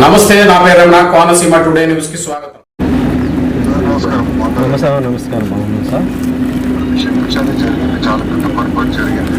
నమస్తే, నా పేరు రమణ. కోనసీమ టుడే న్యూస్ కి స్వాగతం. నమస్కారం. బాగున్నాను సార్. చాలా పెద్ద పొరపాటు జరిగింది.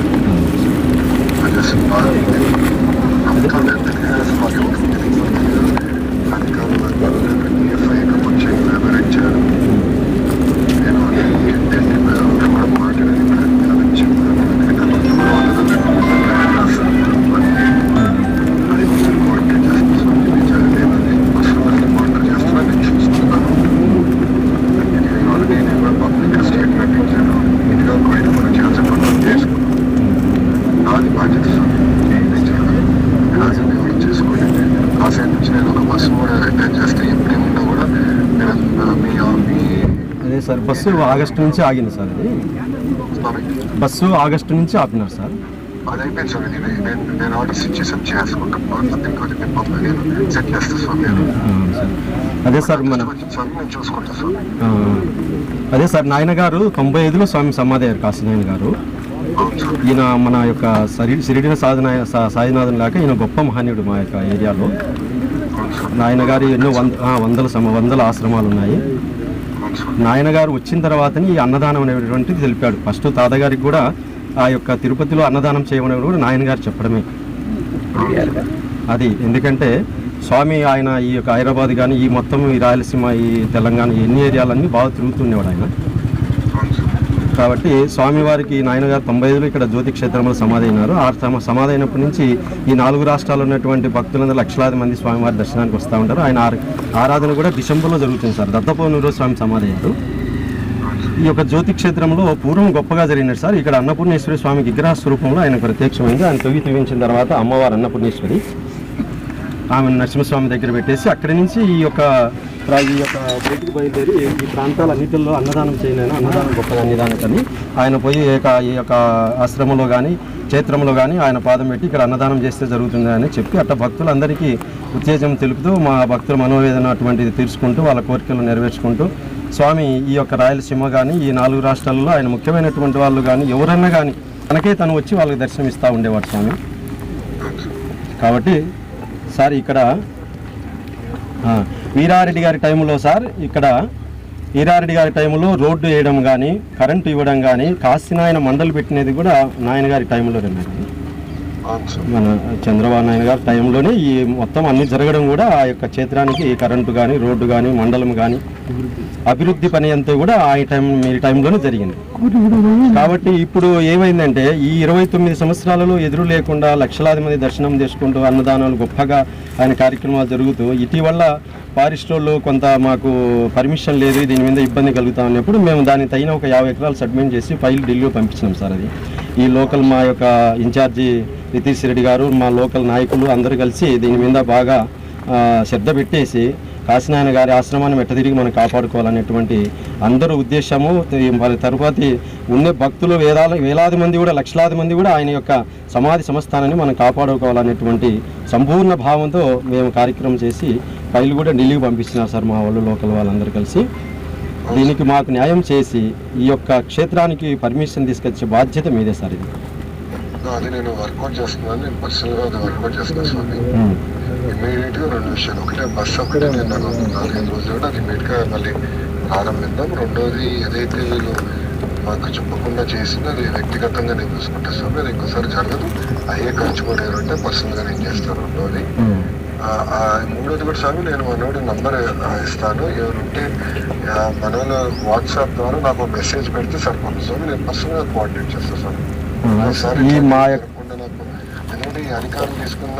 అదే సార్, బస్సు ఆగస్టు నుంచి ఆగింది సార్. అది బస్సు ఆగస్టు నుంచి ఆపినారు సార్. అది అయిపోయింది సార్. నేను ఆర్డర్స్ ఇచ్చేసి చేసుకుంటాను. సెట్ చేస్తాను సార్. అదే సార్, నేను చూసుకుంటాను సార్. అదే సార్, నాయన గారు 95లో స్వామి సమాధి అయ్యారు. కాశీ నాయన గారు ఈయన మన యొక్క షిరిడిన సాయినాథన్ లాగా ఈయన గొప్ప మహనీయుడు మా యొక్క ఏరియాలో. నాయన గారు ఎన్నో వందల ఆశ్రమాలు ఉన్నాయి. నాయన గారు వచ్చిన తర్వాతని ఈ అన్నదానం అనేటువంటిది తెలిపాడు. ఫస్ట్ తాతగారికి కూడా ఆ యొక్క తిరుపతిలో అన్నదానం చేయమని కూడా నాయన గారు చెప్పడమే అది. ఎందుకంటే స్వామి ఆయన ఈ యొక్క హైదరాబాద్ కానీ ఈ మొత్తం ఈ రాయలసీమ ఈ తెలంగాణ ఎన్ని ఏరియాలన్నీ బాగా తిరుగుతుండేవాడు ఆయన. కాబట్టి స్వామివారికి నాయన గారు 95లో ఇక్కడ జ్యోతి క్షేత్రంలో సమాధి అయినారు. ఆ సమాధి అయినప్పటి నుంచి ఈ 4 రాష్ట్రాల్లో ఉన్నటువంటి భక్తులందరూ లక్షలాది మంది స్వామివారి దర్శనానికి వస్తూ ఉంటారు. ఆయన ఆరాధన కూడా డిసెంబర్లో జరుగుతుంది సార్. దత్తపౌర్ణమిలో స్వామి సమాధి అయ్యారు. ఈ యొక్క జ్యోతి క్షేత్రంలో పూర్వం గొప్పగా జరిగినట్టు సార్. ఇక్కడ అన్నపూర్ణేశ్వరి స్వామి విగ్రహ స్వరూపంలో ఆయన ప్రత్యక్షమైంది. ఆయన తవ్వించిన తర్వాత అమ్మవారు అన్నపూర్ణేశ్వరి ఆమె నరసింహస్వామి దగ్గర పెట్టేసి అక్కడి నుంచి ఈ యొక్క బయటికి బయలుదేరి ఈ ప్రాంతాలన్నింటిలో అన్నదానం చేయలేను, అన్నదానం గొప్పగా అన్నదానికని ఆయన పోయి ఈ యొక్క ఆశ్రమంలో కానీ క్షేత్రంలో కానీ ఆయన పాదం పెట్టి ఇక్కడ అన్నదానం చేస్తే జరుగుతుంది అని చెప్పి అట్లా భక్తులందరికీ ఉత్తేజం తెలుపుతూ మా భక్తుల మనోవేదన అటువంటిది తీర్చుకుంటూ వాళ్ళ కోరికలు నెరవేర్చుకుంటూ స్వామి ఈ యొక్క రాయలసీమ కానీ ఈ 4 రాష్ట్రాలలో ఆయన ముఖ్యమైనటువంటి వాళ్ళు కానీ ఎవరన్నా కానీ తనకే తను వచ్చి వాళ్ళకి దర్శనం ఇస్తూ ఉండేవాడు స్వామి. కాబట్టి సార్ ఇక్కడ వీరారెడ్డి గారి టైంలో సార్, ఇక్కడ వీరారెడ్డి గారి టైంలో రోడ్డు వేయడం కానీ కరెంటు ఇవ్వడం కానీ కాశీనాయన మండలి పెట్టినది కూడా నాయన గారి టైంలోనే. మన చంద్రబాబు నాయుడు గారి టైంలోనే ఈ మొత్తం అన్ని జరగడం కూడా ఆ యొక్క క్షేత్రానికి కరెంటు కానీ రోడ్డు కానీ మండలం కానీ అభివృద్ధి పని అంతా కూడా మీ టైంలోనే జరిగింది. కాబట్టి ఇప్పుడు ఏమైందంటే ఈ 29 సంవత్సరాలలో ఎదురు లేకుండా లక్షలాది మంది దర్శనం చేసుకుంటూ అన్నదానాలు గొప్పగా ఆయన కార్యక్రమాలు జరుగుతూ ఇటీవల ఫారెస్ట్ వాళ్ళు కొంత మాకు పర్మిషన్ లేదు, దీని మీద ఇబ్బంది కలుగుతా ఉన్నప్పుడు మేము దానికి తగిన ఒక 50 ఎకరాలు సబ్మిట్ చేసి ఫైల్ ఢిల్లీలో పంపించినాం సార్. అది ఈ లోకల్ మా యొక్క ఇన్ఛార్జి నితీష్ రెడ్డి గారు మా లోకల్ నాయకులు అందరూ కలిసి దీని మీద బాగా శ్రద్ధ పెట్టేసి కాశీనాయన గారి ఆశ్రమాన్ని తిరిగి మనం కాపాడుకోవాలనేటువంటి అందరూ ఉద్దేశము. మరి తరువాతి ఉండే భక్తులు వేలాది మంది కూడా లక్షలాది మంది కూడా ఆయన యొక్క సమాధి సంస్థానాన్ని మనం కాపాడుకోవాలనేటువంటి సంపూర్ణ భావంతో మేము కార్యక్రమం చేసి ఫైల్ కూడా ఢిల్లీకి పంపిస్తున్నారు సార్ మా వాళ్ళు లోకల్ వాళ్ళందరూ కలిసి. దీనికి మాకు న్యాయం చేసి ఈ యొక్క క్షేత్రానికి పర్మిషన్ తీసుకొచ్చే బాధ్యత మీదే సార్. ఇది అది నేను వర్కౌట్ చేస్తున్నాను. నేను పర్సనల్గా అది వర్కౌట్ చేస్తున్నాను స్వామి. ఇమీడియట్గా 2 విషయాలు. ఒకటే బస్సు ఒకటి నేను 4-5 రోజులు కూడా అది ఇమీడియట్గా మళ్ళీ ప్రారంభిద్దాం. రెండోది ఏదైతే వీళ్ళు మాకు చెప్పకుండా చేసిందో అది వ్యక్తిగతంగా నేను చూసుకుంటాను స్వామి. అది ఇంకోసారి జరగదు. అయ్యే ఖర్చు కూడా ఏమంటే పర్సనల్గా నేను చేస్తాను. రెండోది మూడోది కూడా స్వామి, నేను మనోడి నంబర్ ఇస్తాను. ఎవరుంటే మనలో వాట్సాప్ ద్వారా నాకు మెసేజ్ పెడితే సరిపోతుంది స్వామి. నేను పర్సనల్గా కోఆర్డినేట్ చేస్తాను స్వామి. ఎందుకంటే ఈ అధికారులు తీసుకున్న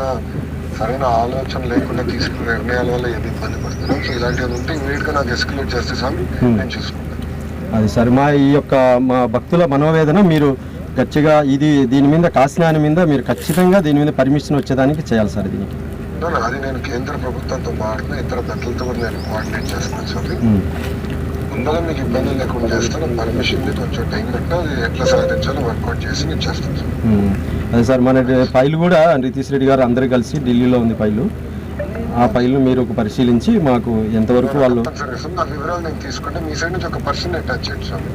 సరైన ఆలోచన లేకుండా తీసుకున్న నిర్ణయాల వల్ల ఏది ఇబ్బంది పడుతున్నాం. సో ఇలాంటివి ఉంటే ఇమీడియట్గా నాకు ఎస్కలేట్ చేస్తే స్వామి నేను చూసుకుంటాను. అది సార్, మా భక్తుల మనోవేదన మీరు గట్టిగా దీని మీద కాశీనాయన మీద మీరు ఖచ్చితంగా దీని మీద పర్మిషన్ వచ్చేదానికి చేయాలి సార్. దీనికి అది నేను కేంద్ర ప్రభుత్వంతో మాట్లాడిన ఇతర పెద్దలతో కూడా నేను కోఆర్డినేట్ చేస్తాను స్వామి. ముందుగా మీకు ఇబ్బంది లేకుండా చేస్తాను. పర్మిషన్ కొంచెం టైం పెట్టినా అది ఎట్లా సాధించాలో వర్కౌట్ చేసి నేను చేస్తాను సార్. అదే సార్, మన ఫైల్ కూడా నితీష్ రెడ్డి గారు అందరూ కలిసి ఢిల్లీలో ఉంది ఫైలు. ఆ ఫైల్ను మీరు పరిశీలించి మాకు ఎంతవరకు వాళ్ళు నా వివరాలు నేను తీసుకుంటే మీ సైడ్ నుంచి ఒక పర్సన్ అటాచ్ చేయండి స్వామి.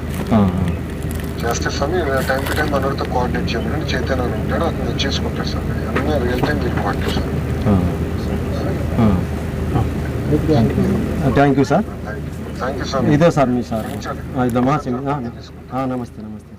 చేస్తే స్వామి టైం టు టైం మనతో కోఆర్డినేట్ చేయమని చైతన్య ఉంటాడు, అతను చేసుకుంటాడు స్వామి. అన్నీ రియల్ టైం మీరు coordinate. Thank you sir. Thank you స్వామి. ఇదే సార్ మీ సార్ క్షమించాలి. ఇదే మా నమస్తే నమస్తే.